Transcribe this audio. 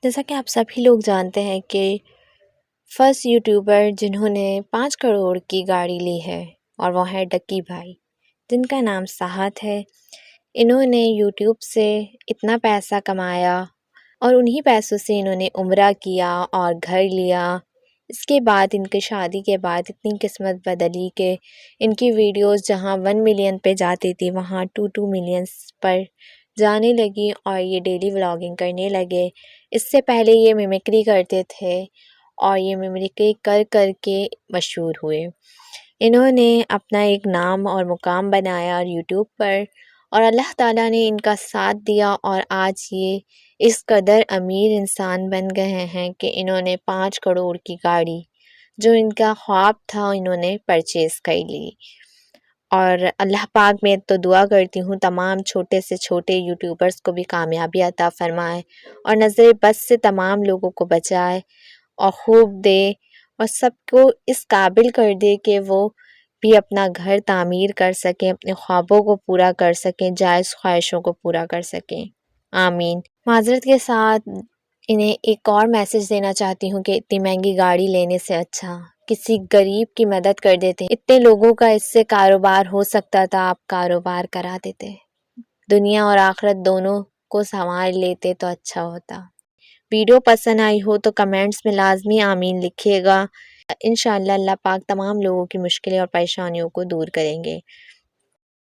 جیسا کہ آپ سبھی لوگ جانتے ہیں کہ فرسٹ یوٹیوبر جنہوں نے 5 کروڑ کی گاڑی لی ہے اور وہ ہے ڈکی بھائی، جن کا نام ساحت ہے۔ انہوں نے یوٹیوب سے اتنا پیسہ کمایا اور انہی پیسوں سے انہوں نے عمرہ کیا اور گھر لیا۔ اس کے بعد ان کی شادی کے بعد اتنی قسمت بدلی کہ ان کی ویڈیوز جہاں 1 ملین پہ جاتی تھی وہاں 2 ملینز پر جانے لگی اور یہ ڈیلی ولاگنگ کرنے لگے۔ اس سے پہلے یہ میمکری کرتے تھے اور یہ میمکری کر کر کے مشہور ہوئے۔ انہوں نے اپنا ایک نام اور مقام بنایا یوٹیوب پر اور اللہ تعالیٰ نے ان کا ساتھ دیا اور آج یہ اس قدر امیر انسان بن گئے ہیں کہ انہوں نے 5 کروڑ کی گاڑی جو ان کا خواب تھا انہوں نے پرچیز کر لی۔ اور اللہ پاک میں تو دعا کرتی ہوں تمام چھوٹے سے چھوٹے یوٹیوبرز کو بھی کامیابی عطا فرمائے اور نظر بد سے تمام لوگوں کو بچائے اور خوب دے اور سب کو اس قابل کر دے کہ وہ بھی اپنا گھر تعمیر کر سکیں، اپنے خوابوں کو پورا کر سکیں، جائز خواہشوں کو پورا کر سکیں۔ آمین۔ معذرت کے ساتھ انہیں ایک اور میسج دینا چاہتی ہوں کہ اتنی مہنگی گاڑی لینے سے اچھا کسی غریب کی مدد کر دیتے، اتنے لوگوں کا اس سے کاروبار ہو سکتا تھا، آپ کاروبار کرا دیتے، دنیا اور آخرت دونوں کو سنوار لیتے تو اچھا ہوتا۔ ویڈیو پسند آئی ہو تو کمنٹس میں لازمی آمین لکھیے گا۔ انشاءاللہ اللہ پاک تمام لوگوں کی مشکلیں اور پریشانیوں کو دور کریں گے۔